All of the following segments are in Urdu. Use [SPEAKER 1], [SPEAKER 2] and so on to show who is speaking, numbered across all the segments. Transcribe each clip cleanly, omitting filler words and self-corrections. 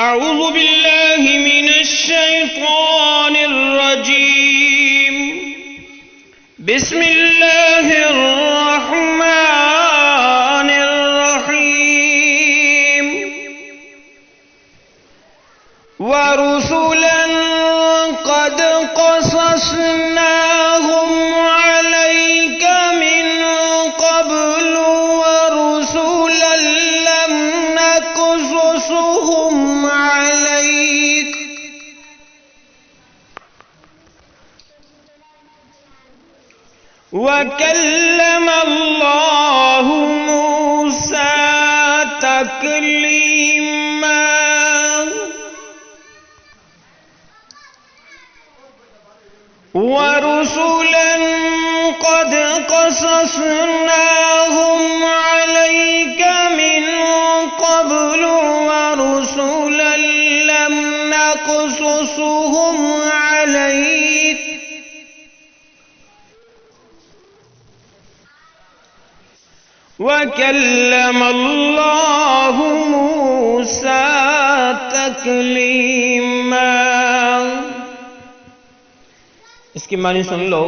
[SPEAKER 1] أعوذ بالله من الشيطان الرجيم. بسم الله الرحمن الرحيم. ورسلا قد قصصناهم عليك من قبل ورسلا لم نقصصهم عليك وكلم الله موسى تكليما. ورسلا قد قصصناهم عليك من قبل ورسلا لم نقصصهم عليك وكلم الله موسى تكليما. اس کی معنی سن لو.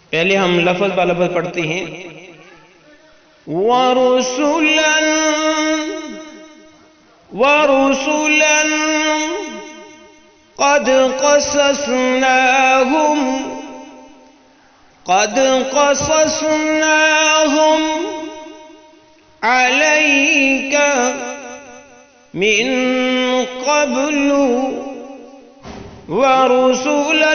[SPEAKER 1] پہلے ہم لفظ با لفظ پڑھتے ہیں. وَرُسُلًا قَدْ قَصَصْنَاهُمْ عَلَيْكَ مِنْ قَبْلُ ورسلا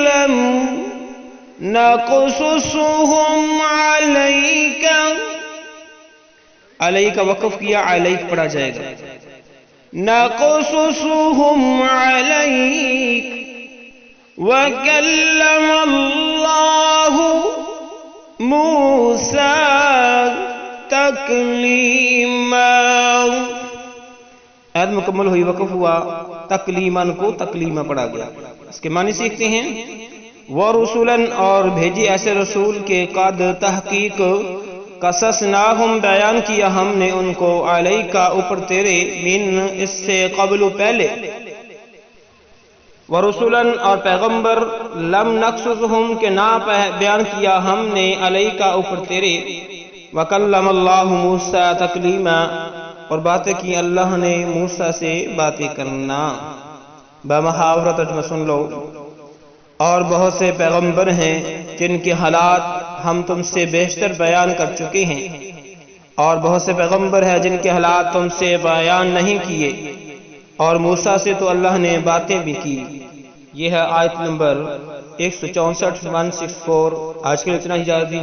[SPEAKER 1] لم نقصصهم عليك. علیک وقف کیا، علیک پڑھا جائے گا. نقصصهم عليك وكلم الله موسى تكليما. آیت مکمل ہوئی، وقف ہوا، تکلیماً کو تکلیمہ پڑھا گیا. اس کے معنی سیکھتے ہیں. وَرُسُلًا اور بھیجی ایسے رسول کے قد تحقیق قصصناہم بیان کیا ہم نے ان کو علیکا اوپر تیرے من اس سے قبل پہلے. وَرُسُلًا اور پیغمبر لم نقصصہم کے نہ بیان کیا ہم نے علیکا اوپر تیرے. وَكَلَّمَ اللَّهُ مُوسَى تَكْلِيمًا اور باتیں کی اللہ نے موسیٰ سے باتیں کرنا. بمحاورہ ترجمہ سن لو. اور بہت سے پیغمبر ہیں جن کے حالات ہم تم سے بیشتر بیان کر چکے ہیں، اور بہت سے پیغمبر ہیں جن کے حالات تم سے بیان نہیں کیے، اور موسیٰ سے تو اللہ نے باتیں بھی کی. یہ ہے آیت نمبر 164. آج کے لیے اتنا ہی اجازت دیجیے.